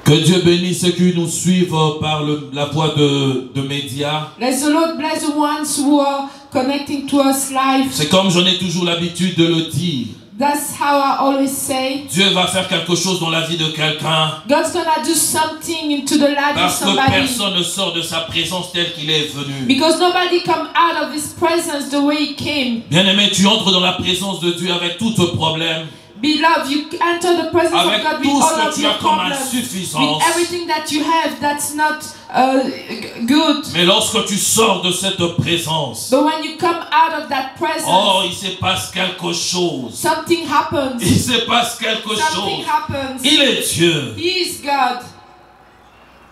Que Dieu bénisse ceux qui nous suivent par la voie de médias. Let the Lord bless the ones who are connecting to us live. C'est comme j'en ai toujours l'habitude de le dire. That's how I always say. Dieu va faire quelque chose dans la vie de quelqu'un. God's gonna do something into the life of Parce que somebody. personne ne sort de sa présence tel qu'il est venu. Because nobody come out of His presence the way He came. Bien-aimé, tu entres dans la présence de Dieu avec tous tes problèmes. Beloved, you enter the presence Avec of God with tout ce all que of tu your as comme problems, insuffisance. with everything that you have that's not good. Mais lorsque tu sors de cette présence, But when you come out of that presence, oh, il se passe quelque chose. something happens. Il se passe quelque Something chose. happens. Il est Dieu. He is God.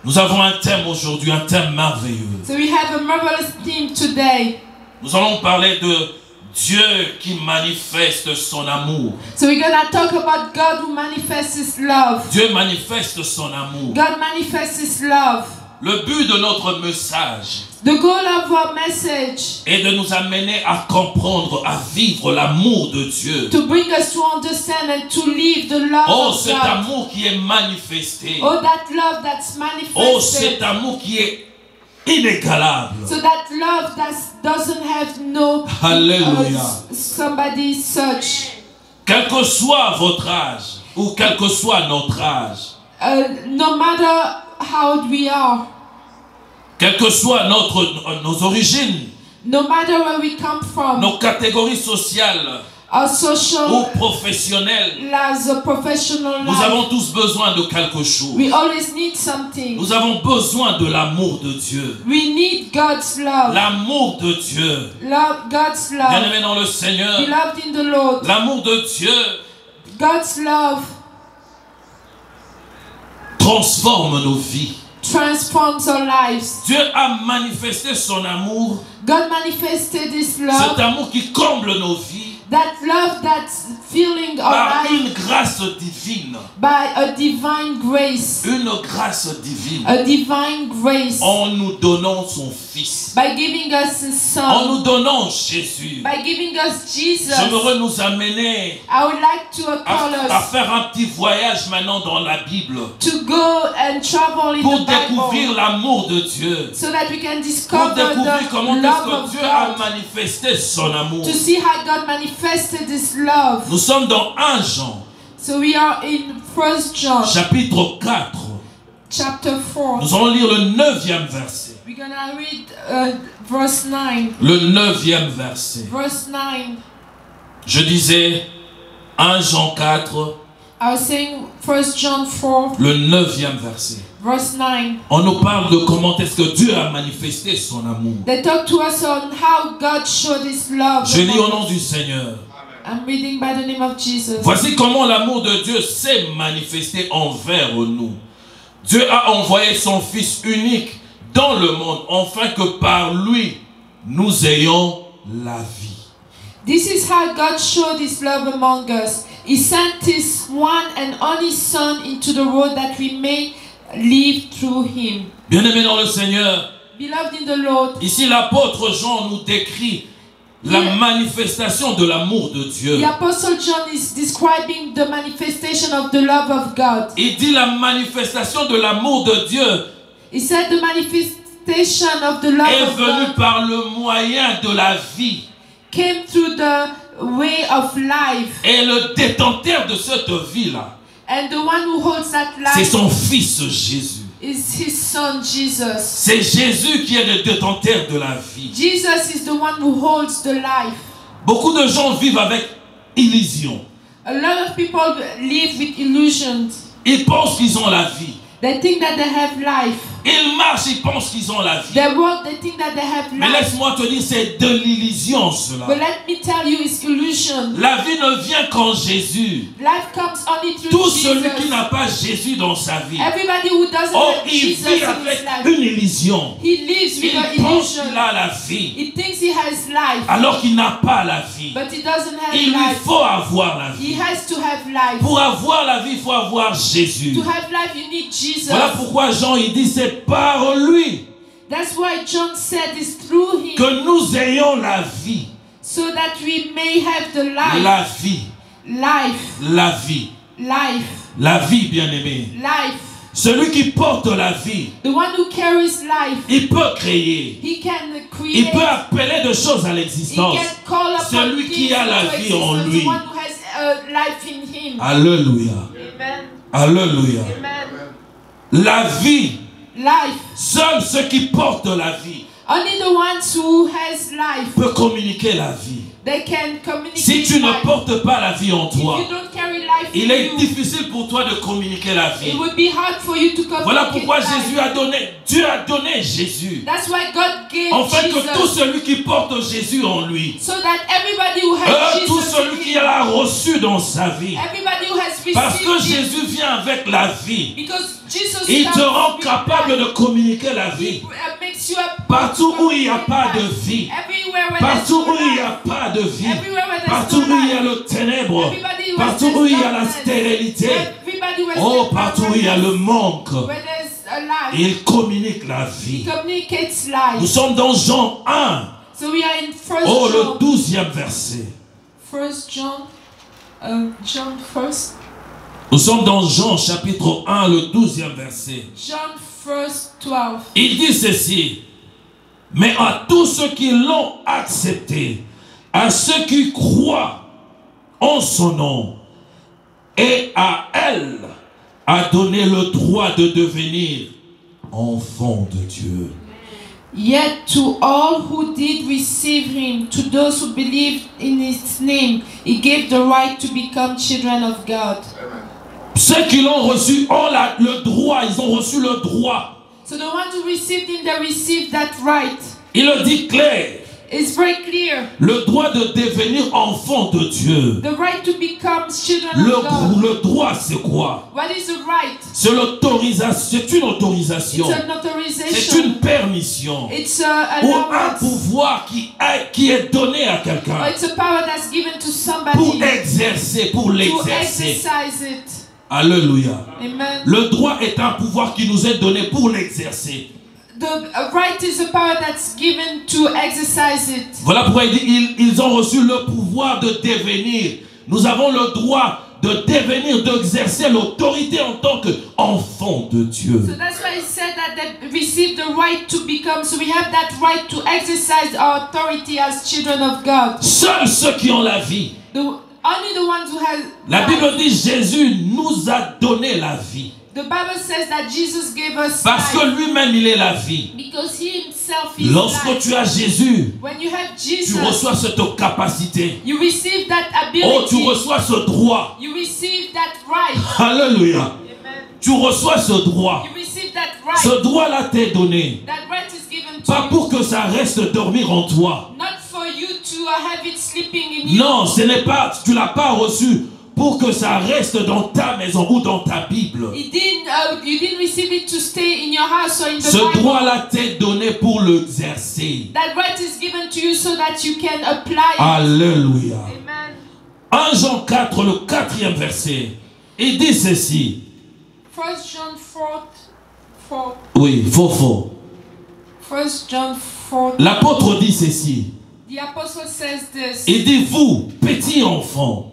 Nous avons un thème aujourd'hui, un thème merveilleux. So we have a marvelous theme today. Nous allons parler de Dieu qui manifeste son amour. So we're gonna talk about God who manifests His love. Dieu manifeste son amour. God manifests His love. Le but de notre message The goal of our message est de nous amener à comprendre, à vivre l'amour de Dieu. to bring us to understand and to live the love Oh, of cet God. amour qui est manifesté. Oh, that love that's Oh, manifested. cet amour qui est inégalable. So that love that doesn't have no Alléluia. somebody such. Quel que soit votre âge, ou quel que soit notre âge, No matter how old we are, quelles que soient nos origines, no matter where we come from, nos catégories sociales our ou social professionnelles, lives, a professional nous life, avons tous besoin de quelque chose. we always need something. Nous avons besoin de l'amour de Dieu. We need God's love. L'amour de Dieu. God's love. Bien-aimé dans le Seigneur, Beloved in the Lord. l'amour de Dieu God's love transforme nos vies. transforms our lives. Dieu a manifesté son amour, God manifested His cet love. amour qui comble nos vies That love that's filling our par life une grâce divine. by a divine grace. Une grâce divine. A divine grace. En nous donnant son Fils. By giving us His En Son. nous donnant Jésus. By giving us Jesus. J'aimerais nous amener I would like to call à us faire un petit voyage maintenant dans la Bible to go and travel in pour the Bible découvrir l'amour de Dieu. so that we can Pour discover découvrir the comment love est-ce que of Dieu a God. manifesté son amour. To see how God manifested His love. Nous sommes dans 1 Jean, So we are in 1 John chapitre 4. chapter 4. Nous allons lire le 9e verset. We're gonna read verse 9. Le 9e verset. Verse 9. Je disais 1 Jean 4, I was saying 1 John 4, le 9e verset. verse 9. On nous parle de comment est-ce que Dieu a manifesté son amour. They talk to us on how God showed His love. Je lis au nom du Seigneur. I'm reading by the name of Jesus. Voici comment l'amour de Dieu s'est manifesté envers nous. Dieu a envoyé son Fils unique dans le monde, afin que par lui, nous ayons la vie. This is how God showed His love among us. He sent His one and only Son into the world that we may live through Him. Bien-aimés dans le Seigneur, Beloved in the Lord, ici l'apôtre Jean nous décrit la manifestation de l'amour de Dieu. the Apostle John is describing the manifestation of the love of God. Il dit la manifestation de l'amour de Dieu He said the manifestation of the love est of venue God par le moyen de la vie. came through the way of life. Et le détenteur de cette vie-là, And the one who holds that c'est life son Fils Jésus. is His Son Jesus. C'est Jésus qui est le détenteur de la vie. Jesus is the one who holds the life. Beaucoup de gens vivent avec illusion. A lot of people live with illusions. Ils pensent qu'ils ont la vie. They think that they have life. Ils marchent, ils pensent qu'ils ont la vie. They walk, they think that they have Mais life. laisse-moi te dire, c'est de l'illusion cela. But let me tell you, it's illusion. La vie ne vient qu'en Jésus. Life comes only through Tout Jesus. celui qui n'a pas Jésus dans sa vie, Everybody who doesn't oh, have il Jesus vit in avec his life, une illusion. he lives with Il an pense illusion. qu'il a la vie, He thinks he has life, alors qu'il n'a pas la vie. but he doesn't have Il lui life. faut avoir la He vie. has to have life. Pour avoir la vie, il faut avoir Jésus. To have life, you need Jesus. Voilà pourquoi Jean il dit c'est par lui That's why John said it's through him, que nous ayons la vie. so that we may have the life. La vie. Life. La vie. Life. La vie, bien-aimé. Life. Celui qui porte la vie, the one who carries life, il peut créer. he can Il create, peut appeler des choses à he l'existence. can call upon Celui qui things a la into vie en existence, lui. the one who has life in him. Alléluia. Amen. Alléluia. Amen. La vie, Life. seuls ceux qui portent la vie Only the ones who has life, peuvent communiquer la vie. they can communicate Si tu ne life. portes pas la vie en If toi, you don't carry life il in est you, difficile pour toi de communiquer la vie. it would be hard for you to communicate Voilà pourquoi life. Jésus a donné, Dieu a donné Jésus. That's why God gave Afin que tout Jesus, celui qui porte Jésus en lui, so that everybody who has tout Jesus celui in qui him, l'a reçu dans sa vie, everybody who has parce que received him, Jésus vient avec la vie, because Jesus il te comes rend with capable life. de communiquer la He vie. makes you a Partout où il n'y a pas de life. vie, Everywhere where partout there's où no il n'y a life, pas de vie, everywhere where there's partout no où il y a life, le ténèbre, everybody where partout there's où il y a la darkness, stérilité, everybody where oh, there's partout où il y a le manque, where there's a life, il communique la he vie. communicates Nous life. sommes dans Jean 1, So we are in oh, le John, 12e verset. John 1st, Nous sommes dans Jean chapitre 1, le 12e verset. John 1st 12. Il dit ceci: mais à tous ceux qui l'ont accepté, à ceux qui croient en son nom, et à elle a donné le droit de devenir enfants de Dieu. Yet to all who did receive him, to those who believed in his name, he gave the right to become children of God. Ceux qui l'ont reçu ont le droit, ils ont reçu le droit. So the ones who received him, they received that right. Il le dit clair, It's very clear. le droit de devenir enfant de Dieu. The right to become children of God. Le droit, c'est quoi? What is the right? C'est l'autorisation, c'est une autorisation, It's an c'est authorization. une permission, It's a ou un allowance. pouvoir qui est donné à Or quelqu'un it's a power that's given to somebody pour exercer, pour to l'exercer. exercise it. Alléluia. Amen. Le droit est un pouvoir qui nous est donné pour l'exercer. The right is a power that's given to exercise it. Voilà pourquoi il dit ils ont reçu le pouvoir de devenir. Nous avons le droit de devenir, d'exercer l'autorité en tant qu'enfant de Dieu. So that's why he said that they received the right to become. So we have that right to exercise our authority as children of God. Seuls ceux qui ont la vie. Only the ones who have La life. Bible dit Jésus nous a donné la vie. The Bible says that Jesus gave us Parce life que lui-même il est la vie. because he himself is Lorsque life. tu as Jésus, When you have tu Jesus, reçois cette capacité. you receive that Oh, tu ability. reçois ce droit. You receive that right. Alléluia. Amen. Tu reçois ce droit. You receive that right. Ce droit-là t'est donné. That right is given to Pas you. pour que ça reste dormir en toi. Not for you to have it sleeping in you. Non, ce n'est pas, tu l'as pas reçu pour que ça reste dans ta maison ou dans ta Bible. You didn't receive it to stay in your house or in the Ce Bible. droit-là t'est donné pour l'exercer. That right is given to you so that you can apply it. Alléluia. Amen. 1 Jean 4, le 4e verset. Il dit ceci. 1 John 4. Oui, faux. 1 John 4. L'apôtre dit ceci. The apostle says this. Il dit, vous, petits enfants,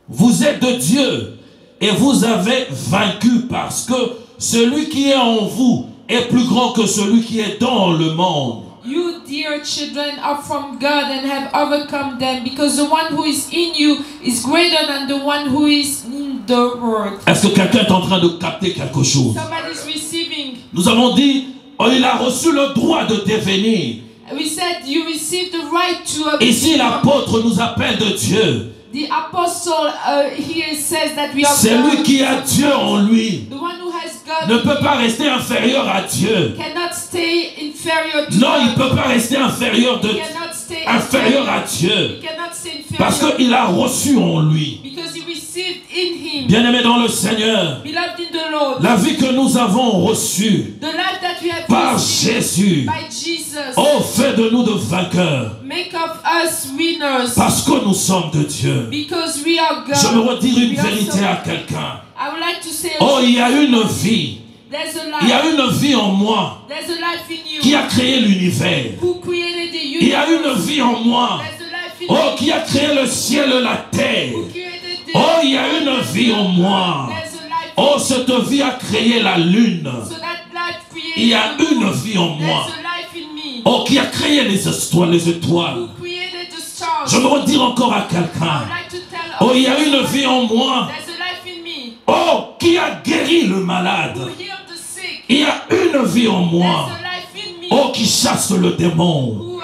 vous êtes de Dieu et vous avez vaincu parce que celui qui est en vous est plus grand que celui qui est dans le monde. You, dear children, are from God and have overcome them, because the one who is in you is greater than the one who is in the world. Est-ce que quelqu'un est en train de capter quelque chose? Somebody's receiving. Nous avons dit, oh, il a reçu le droit de devenir. We said you received the right to. Ici, l'apôtre nous appelle de Dieu. The apostle here says that we are. Celui qui a Dieu en lui The one who has God ne peut pas rester inférieur à Dieu. cannot stay inferior to Non, il ne God. peut pas rester inférieur Cannot stay inférieur à Dieu. He cannot stay Parce inferior qu'il a reçu en lui. because he received in him. Bien-aimé dans le Seigneur, Beloved in the Lord, la vie que nous avons reçue the life that we have par received Jésus, by Jesus oh, fait de nous de vainqueurs. make of us winners Parce que nous sommes de Dieu. because we are God. Je me redire une We are vérité so- à quelqu'un. I would like to say Oh, il y a une vie. there's a Il y life. a une vie en moi There's a life in you qui a créé l'univers. who created the universe. Il y a une vie en moi, There's a life in oh, you qui a créé le ciel et la terre. who created the Oh, il y a une vie en moi. There's a life Oh, cette vie a créé la lune. So that life created Il y a the moon. une vie en moi. There's a life in me. Oh, qui a créé les étoiles. Who created the stars. Je veux redire encore à I quelqu'un. would like to tell Oh, il y a une everyone, vie en moi. there's a life in me. Oh, qui a guéri le malade. Who healed the sick. Il y a une vie en moi. There's a life in me. Oh, qui chasse le démon. Who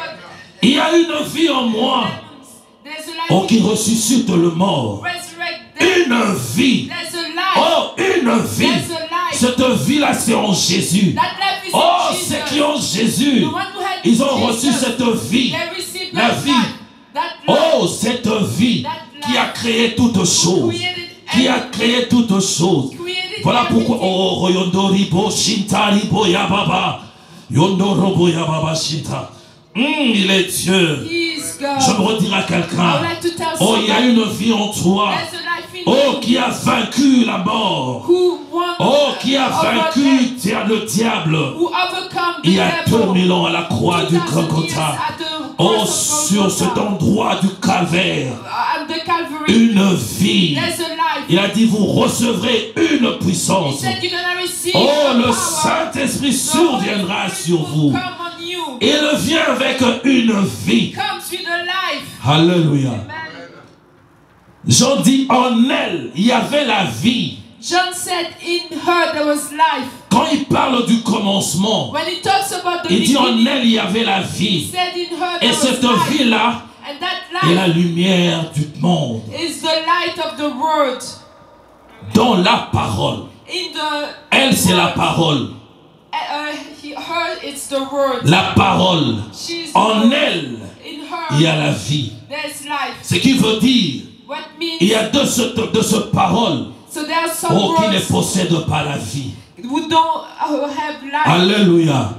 Il y a une vie en moi. there's a life Oh, in qui me. ressuscite le mort. Resurrect them. Une vie. There's a life. Oh, une vie. There's a life. Cette vie-là, c'est en Jésus. That life is Oh, in Jesus. ceux qui ont Jésus, The one who had ils ont Jesus, reçu cette vie. they received La that vie. life. That life. Oh, cette vie qui a créé toutes choses. Qui a créé toutes choses. Created Voilà pourquoi. everything. Oh, Royondoribo, Shintaribo, Yababa. Yondorobo, Yababa, Shinta. Il est Dieu. He is God. Je me redire à I quelqu'un. would like to tell Oh, il y a somebody, une vie en toi. there's a life in Oh, me qui a vaincu la mort. who won, Oh, qui a over vaincu death, le diable. who overcome the Il y a devil. 2000 ans à la croix du 2000 years Golgotha. at the Oh, cross of sur Golgotha. cet endroit du calvaire. At the Calvary, Une vie. there's a life. Il a dit, vous recevrez une He puissance. said you're gonna receive Oh, the le power. Saint-Esprit The surviendra Holy sur Spirit vous. will come on you. Il vient avec une vie. Comes with a life. Alléluia. Amen. Jean dit, en elle, il y avait la vie. John said in her there was life. Quand il parle du commencement, When he talks about the il dit, en beginning, elle, il y avait la he vie. said in her Et there was cette life. vie-là And that est la life lumière du monde. is the light of the world. Dans la parole. In the Elle, c'est la parole. her it's the word. La parole. She's the En word. elle, In il y her a la vie. there's life. Ce qui veut dire, What means il y a de cette parole, so there are some oh, qui ne words possède pas la vie. who don't have life. Alléluia.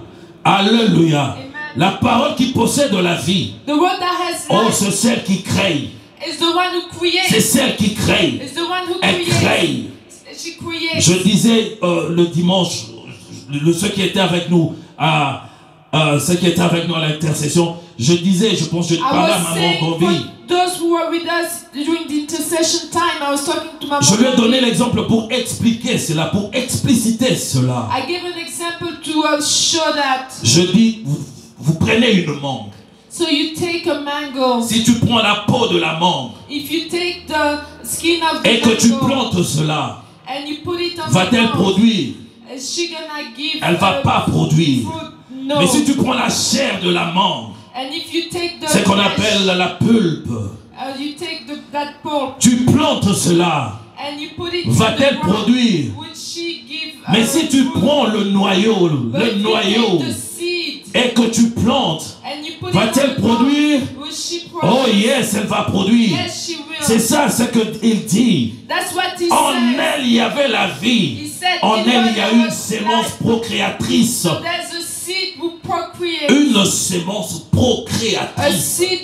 Alléluia. Amen. La parole qui possède la vie, The word that has oh, life c'est celle qui crée. is the one who C'est creates. celle qui crée. Is the one who Elle creates. crée. She creates. Je disais le dimanche, ceux qui étaient avec nous à l'intercession, je pense que je I parlais à was Maman saying for Bobby. those who were with us during the intercession time, I was talking to my Je lui ai mom. donné l'exemple pour expliquer cela, pour expliciter cela. I gave an example to show that. Je dis, vous prenez une mangue. So you take a mango. Si tu prends la peau de la mangue If you take the skin of the et que tu mango plantes cela, and you put it on the va-t-elle ground, produire? is she gonna give Elle ne va pas produire. fruit? No. Mais si tu prends la chair de la mangue, And if you take the ce qu'on flesh, appelle la pulpe, you take that pulp tu plantes cela, and you put it on va-t-elle the ground, produire? would she give Mais si tu fruit? prends le noyau, But if you noyau, take the seed et que tu plantes, and you put va-t-elle it on the ground, produire? will she Oh produce? yes, elle va produire. Yes, she will. C'est ça ce qu'il dit. That's what he En said. elle, il y avait la He vie. said En in elle, her il y a there une was sémence life. procréatrice. So there's a seed who procreates. Une sémence A procréatrice. seed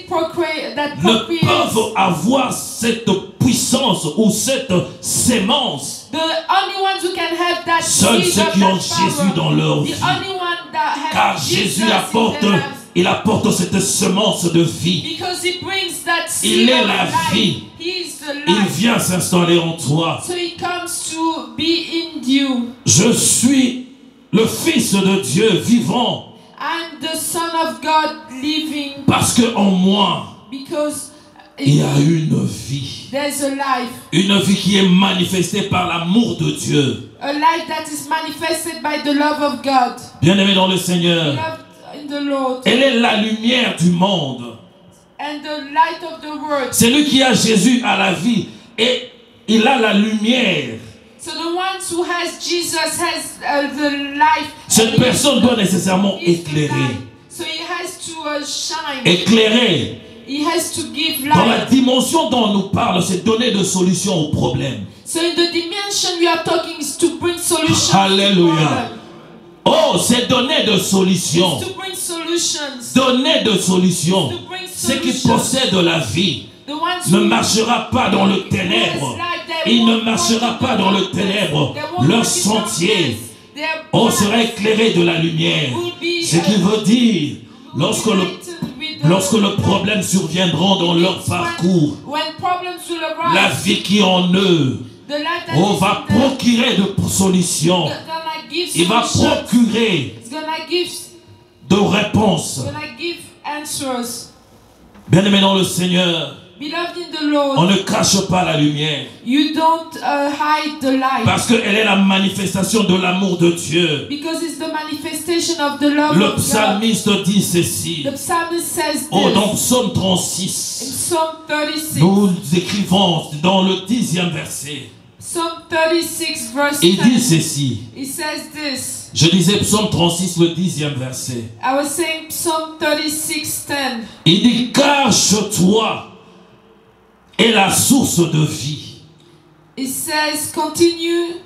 that Ne procreates. peuvent avoir cette puissance ou cette sémence. The only ones who can have that Seuls seed ceux of qui ont that power, Jésus dans leur the vie. only one that have Car Jesus Jésus apporte, in their lives, il apporte cette semence de vie. because he brings that Il seed est of la life. vie. He is the Il life. vient s'installer en toi. So he comes to be in you. Je suis le Fils de Dieu vivant I'm the Son of God living parce que en moi, because il y a une vie. there's a life. Une vie qui est manifestée par l'amour de Dieu. A life that is manifested by the love of God. Bien-aimé dans le Seigneur, Loved in the Lord. elle est la lumière du monde. And the light of the world. Celui qui a Jésus a la vie et il a la lumière. So the ones who has Jesus has the life. Cette personne doit nécessairement He's the éclairer. light. So he has to shine. Éclairer. He has to give Dans la light. dimension dont on nous parle, c'est donner de solutions aux problèmes. So in the dimension we are talking is to bring solutions. Alléluia. Oh, c'est donner de solutions. It's to bring solutions. Donner de solutions. To bring Ce qui solutions. possède la vie The ones ne who marchera pas dans le ténèbre. Il ne marchera pas dans le ténèbre. Leur sentier, oh, sera éclairé de la lumière. Ce qui veut dire, lorsque le problème surviendra dans leur parcours, la vie qui est en eux The light that Oh, is va in them, procurer de solutions. gonna give Il va solutions. procurer It's gonna give, de réponses. gonna give answers. Bien-aimés dans le Seigneur, Beloved in the on Lord, ne cache pas la lumière. you don't hide the light. Parce qu'elle est la manifestation de l'amour de Dieu. Because it's the manifestation of the love Le of God. psalmiste dit ceci. The psalmist says Oh, this dans Psaume in 36, Psalm 36. nous écrivons dans le 10e verset. Psalm 36 verse Il dit 10. ceci. It says this. Je disais Psaume 36, le 10e verset. I was saying Psalm 36, 10. Il dit, cache-toi est la source de vie. It says, continue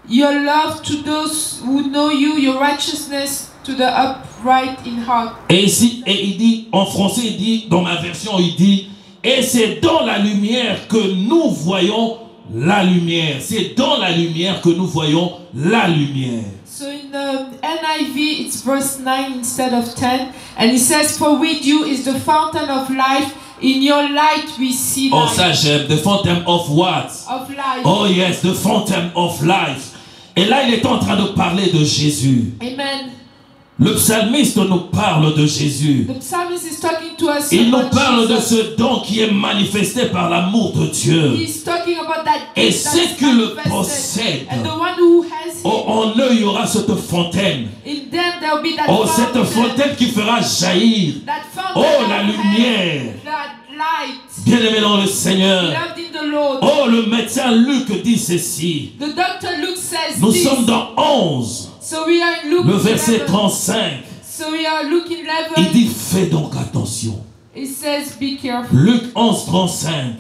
your love to those who know you, your righteousness to the upright in heart. Et ici, et il dit, en français, il dit, dans ma version, il dit, et c'est dans la lumière que nous voyons la lumière. C'est dans la lumière que nous voyons la lumière. So in the NIV, it's verse 9 instead of 10. And it says, for with you is the fountain of life. In your light we see Oh, light. ça j'aime. The fountain of what? Of life. Oh yes, the fountain of life. Et là, il est en train de parler de Jésus. Amen. Le psalmiste nous parle de Jésus. The psalmist is talking to us Il nous about parle de Jesus. ce don qui est manifesté par l'amour de Dieu. He's talking about that Et gift that ceux is qui le manifested. possèdent, And the one who has oh, him, en eux, il y aura cette fontaine. in them there will be that Oh, cette fountain. fontaine qui fera jaillir. That fountain Oh, that la will lumière. have that light. Bien-aimé dans le Seigneur. Beloved in the Lord. Oh, le médecin Luc dit ceci. The doctor Luke says Nous this. sommes dans 11, So we are in Luke le verset 11. 35. So we are Luke 11. Il dit, fais donc attention. It says be careful. Luc 11, 35.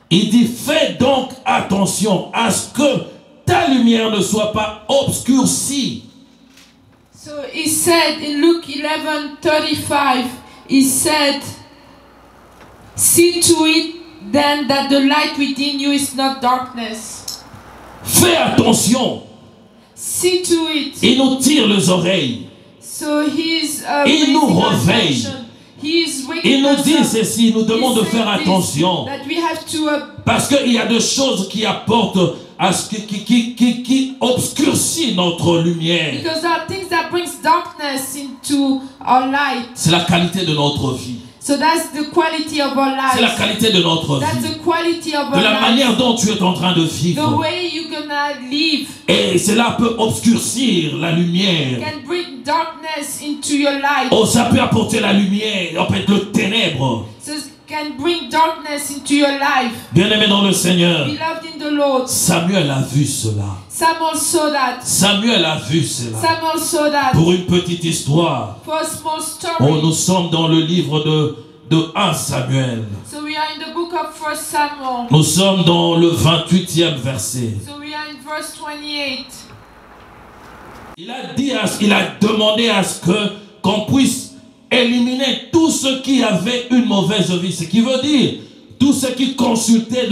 Il dit, fais donc attention à ce que ta lumière ne soit pas obscurcie. So he said in Luke 11:35, he said, see to it then that the light within you is not darkness. Fais attention. See to it. Il nous tire les oreilles. So he's Il nous raising our réveille. attention. He is waking Il nous us dit up. ceci, il nous demande de He's faire saying this, attention. that we have to Parce qu'il y a des choses qui apportent à ce qui obscurcit notre lumière. because there are things that brings darkness into our light. C'est la qualité de notre vie. So that's the quality of our C'est la lives. qualité de notre That's vie. the quality of De our la lives. manière dont tu es en train de The vivre. way you're gonna live Et cela peut obscurcir la lumière. can bring darkness into your life. Oh, ça peut apporter la lumière, en fait, le ténèbre. So it can bring darkness into your life. Bien-aimé dans le Seigneur, Beloved in the Lord. Samuel a vu cela. Samuel saw that. Samuel a vu cela. Samuel saw that. Pour une petite histoire, For a small story. oh, nous sommes dans le livre de 1 Samuel. So we are in the book of 1 Samuel. Nous sommes dans le 28e verset. So we are in verse 28. Il a demandé à ce qu'on puisse éliminer tout ce qui avait une mauvaise vie. Ce qui veut dire tout ce qui consultait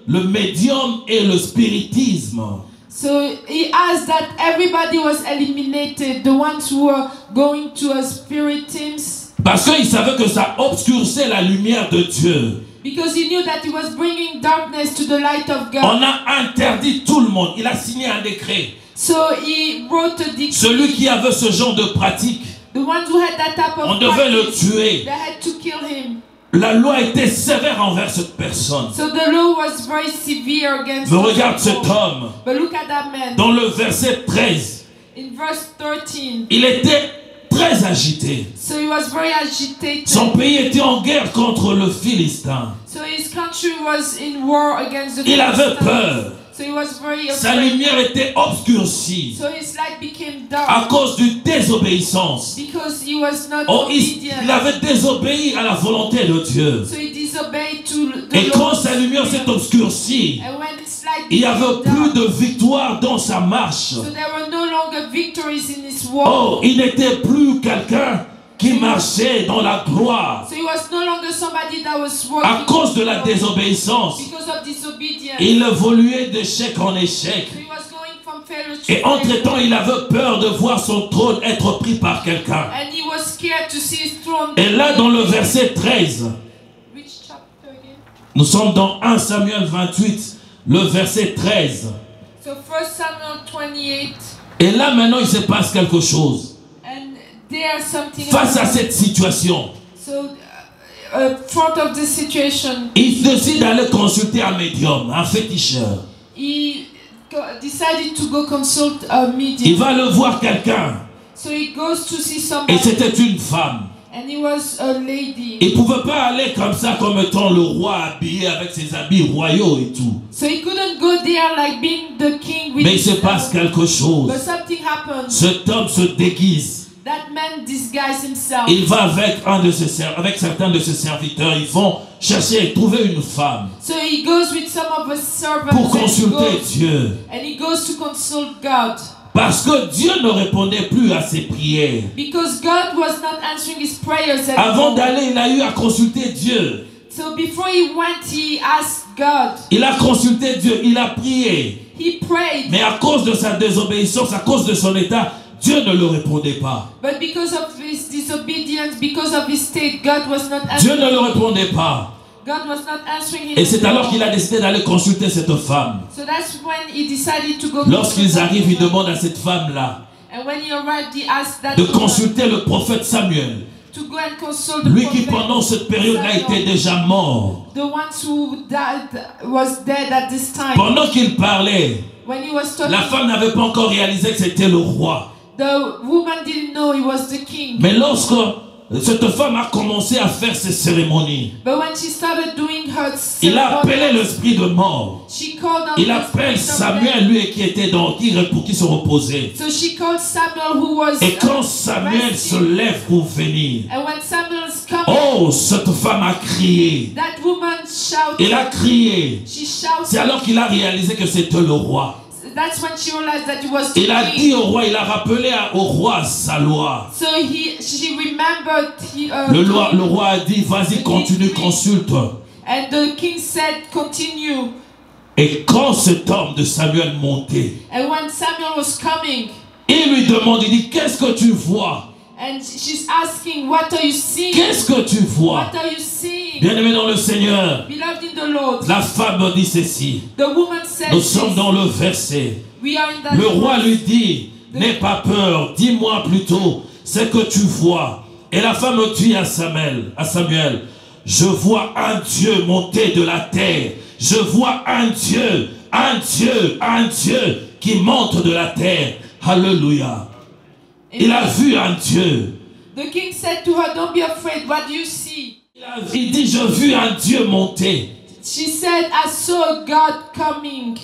le médium et le spiritisme. So he asked that everybody was eliminated, the ones who were going to a spiritism, Parce qu'il savait que ça obscurcissait la lumière de Dieu. because he knew that he was bringing darkness to the light of God. On a interdit tout le monde. Il a signé un décret. So he wrote a decree. Celui qui avait ce genre de pratique, The ones who had that type of on devait le practice, tuer. they had to kill him. La loi était sévère envers cette personne. So the law was very severe against Mais those regarde cet people. homme. But look at that man. Dans le verset 13, In verse 13, il était très agité. so he was very agitated. Son pays était en guerre contre le Philistin. So his country was in war against the Il avait Philistines. peur. So he was very Sa afraid. lumière était obscurcie So his light became à dark cause d'une désobéissance. because he was not Oh, obedient. il avait désobéi à la volonté de Dieu. So he disobeyed to the Et quand Lord's sa lumière will. s'est obscurcie, And when his light il n'y avait became plus dark, de victoire dans sa marche. so there were no longer victories in his walk. Oh, il n'était plus quelqu'un qui marchait dans la gloire So he was no longer somebody that was à walking cause de la in glory désobéissance. because of disobedience. Il évoluait d'échec en échec. So he was going from failure to Et entre-temps, failure. il avait peur de voir son trône être pris par quelqu'un. And he was scared to see his throne. Et là, dans le verset 13, Which chapter again? nous sommes dans 1 Samuel 28, le verset 13. So 1 Samuel 28. Et là maintenant il se passe quelque chose. And there's something Face à cette situation, So front of this situation, il décide d'aller consulter un médium, un féticheur. he decided to go consult a Il medium. va le voir quelqu'un. So he goes to see Et somebody, c'était une femme. and he was a lady. Il ne pouvait pas aller comme ça comme étant le roi habillé avec ses habits royaux et tout. So he couldn't go there like being the king with Mais il se his, passe quelque chose. but something happened. Cet homme se déguise. That man disguised himself. Il va avec certains de ses serviteurs. Ils vont chercher et trouver une femme So he goes with some of his servants pour and he consulter goes, Dieu. and he goes to consult God. Parce que Dieu ne répondait plus à ses prières. Because God was not answering his prayers Avant anymore. d'aller, il a eu à consulter Dieu. So before he went, he asked God. Il a consulté Dieu, il a prié. He prayed. Mais à cause de sa désobéissance, à cause de son état, Dieu ne le répondait pas. But because of his disobedience, because of his state, God was not Dieu answering. ne le répondait pas. God was not answering him. Et c'est alors anymore. qu'il a décidé d'aller consulter cette femme. So that's when he decided to go. Lorsqu'ils consult arrivent, il that demande à cette femme-là woman. And when he arrived, he asked that de woman consulter le prophète Samuel. to go and consult the Lui qui prophet. pendant cette période-là était déjà mort. The ones who died was dead at this time. Pendant qu'il parlait, When he was talking, la femme n'avait pas encore réalisé que c'était le roi. the woman didn't know he was the king. Mais lorsque cette femme a commencé à faire ses cérémonies, But when she started doing her il a appelé ceremony, l'esprit de mort. she called on Il the appelle spirit of Samuel, death. lui qui était pour qui se reposait. So she called Samuel, who was Et quand Samuel se resting. lève pour venir, And when Samuel is coming, oh, cette femme a crié. that woman shouted. Il a crié. She shouted. C'est alors qu'il a réalisé que c'était le roi. That's when she realized that he was the Il a king. dit au roi, il a rappelé au roi sa loi. So she remembered. Le roi a dit, vas-y, continue, consulte. And the king said, continue. Et quand cet homme de Samuel montait, And when Samuel was coming, il lui demande, il dit, qu'est-ce que tu vois? and she's asking, what are you seeing? Qu'est-ce que tu vois? What are you seeing? Bien-aimé dans le Seigneur, Beloved in the Lord. la femme dit ceci. The woman said, Nous sommes dans le verset. we are in that Le roi verse. lui dit, n'aie pas peur, dis-moi plutôt ce que tu vois. Et la femme dit à Samuel, je vois un Dieu monter de la terre. Je vois un Dieu qui monte de la terre. Alléluia. Il a vu un Dieu. The king said to her, don't be afraid, what do you see? Il dit, je vis un Dieu monter. She said, I saw God coming.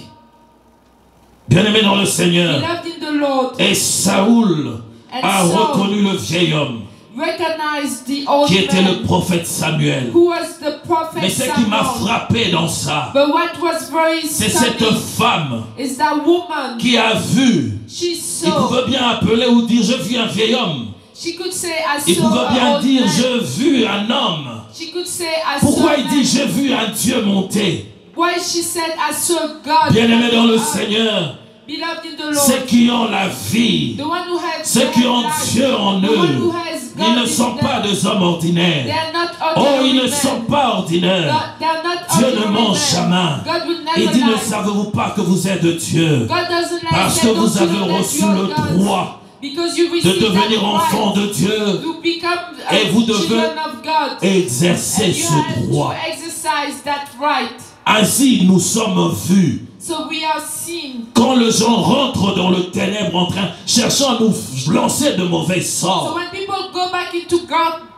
Bien-aimé dans le Seigneur. Beloved in the Lord. Et Saoul a And Saul reconnu le vieil homme recognized the old qui était le man prophète Samuel. who was the prophet Mais ce qui m'a Samuel. frappé dans ça, But what was very c'est cette stunning femme is that woman. qui a vu. She Il saw. pouvait bien appeler ou dire, je vis un vieil homme. She could say, I Il saw pouvait an bien old dire, man. je vis un homme. She could say, I Pourquoi saw il a dit, man. j'ai vu un Dieu monter? Why she said, I saw God. Bien-aimé dans le coming up. Seigneur, Beloved in the Lord. ceux qui ont la vie, The one who has ceux qui ont life, Dieu en the one eux, who has God ils ne in sont them. pas des hommes They ordinaires. are not Oh, ordinary ils ne men. sont pas ordinaires. They are not Dieu ordinary ne ment men. jamais. God will Il never dit, ne lie. savez-vous pas que vous êtes de Dieu? God doesn't lie. Parce He que said, vous "Don't you avez know that reçu you are le God's?" droit Because you de receive devenir that enfant right de Dieu to become et vous devez children of God. et exercer And you ce have droit. to exercise that right. Ainsi, nous sommes vus. So we are seen. Quand les gens rentrent dans le ténèbre en train, cherchant à nous lancer de mauvais So sorts, when people go back into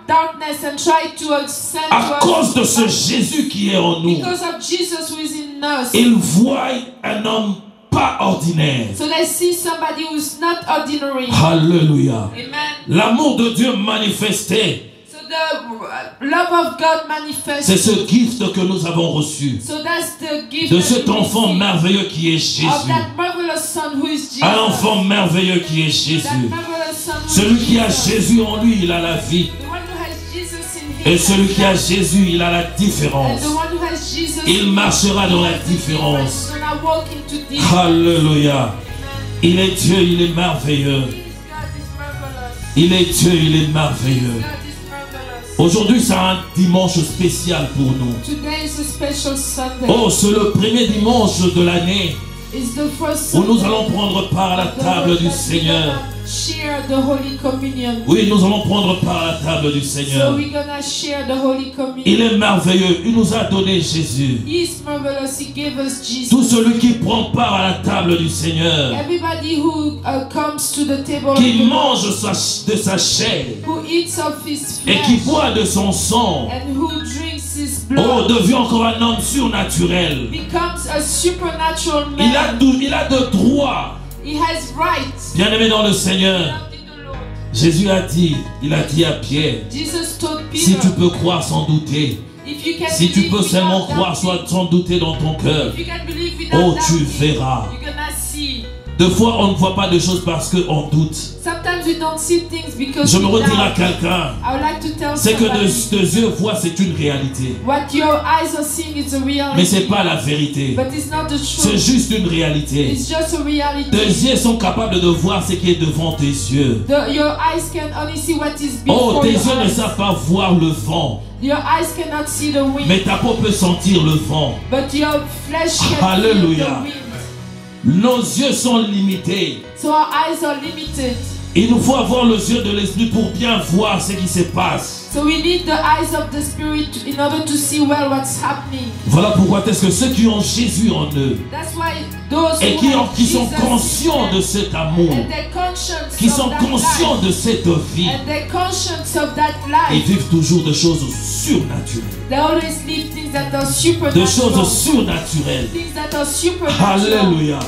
darkness and try to send à to cause de us, ce Jésus qui est en nous, because of Jesus who is in us, ils voient un homme pas ordinaire. so they see somebody who's not ordinary. Alléluia. Amen. L'amour de Dieu manifesté, So the love of God manifests. c'est ce gift que nous avons reçu So that's the gift de that cet we enfant receive merveilleux qui est of Jésus. that marvelous son who is Jesus. Un enfant merveilleux qui est That Jésus. marvelous son who Celui is qui a Jesus. Jésus en lui, il a la vie. The one who has Jesus in him. Et celui qui a Jésus, il a la And différence. the one who has Jesus Il in marchera dans la him différence. is gonna walk into difference. Alléluia. Il est Dieu, il est merveilleux. God is marvelous. Il est Dieu, il est merveilleux. God is marvelous. Aujourd'hui, c'est un dimanche spécial pour nous. Today is a special Sunday. Oh, c'est le premier dimanche de l'année It's the first où Sunday nous allons prendre part à la table du Seigneur. Share the Holy Communion. Oui, nous allons prendre part à la table du So Seigneur. we're gonna share the Holy Communion. Il est merveilleux. Il nous a donné Jésus. He is marvelous. He gave us Jesus. Tout celui qui prend part à la table du Seigneur, Everybody who comes to the table, qui of the mange de sa chair Lord, who eats of His et qui flesh boit de son sang, and who drinks His oh, blood, devient encore un homme surnaturel. becomes a supernatural Il man. a de droits. He has rights. Bien-aimé dans le Seigneur, Loved in the Lord. Jésus il a dit à Pierre, Jesus told si Peter, tu peux croire sans douter, if you can si tu believe peux seulement without croire doubting, sans douter dans ton cœur, if you can believe without oh, tu doubting, verras. you're gonna see. Deux fois, on ne voit pas de choses parce qu'on doute. Sometimes we don't see things because Je me we retire à doubt. quelqu'un. I would like to tell C'est que somebody, tes yeux voient, c'est une réalité. what your eyes are seeing is a reality, Mais ce n'est pas la vérité. but it's not the C'est truth. juste une réalité. It's just a reality. Tes yeux sont capables de voir ce qui est devant tes yeux. Your eyes can only see what is Oh, before tes your yeux ne eyes. savent pas voir le vent. Your eyes cannot see the wind, Mais ta peau peut sentir le vent. but your flesh can feel Hallelujah. the wind. Nos yeux sont limités. So our eyes are limited. Il nous faut avoir les yeux de l'esprit pour bien voir ce qui se passe. So we need the eyes of the Spirit in order to see well what's happening. Voilà pourquoi est-ce que ceux qui ont Jésus en eux That's why those et who qui have sont Jesus conscients de cet amour, and they're conscious qui of sont that conscients life, de cette vie, and they're conscious of that ils life, vivent toujours des choses surnaturelles. they always live things that are Des supernatural. choses surnaturelles. Things that are supernatural. Alléluia.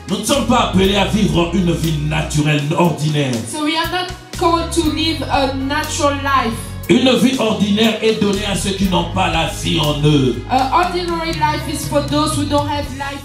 Nous ne sommes pas appelés à vivre une vie naturelle, ordinaire. So we are not called to live a natural life. Une vie ordinaire est donnée à ceux qui n'ont pas la vie en eux. Ordinary life is for those who don't have life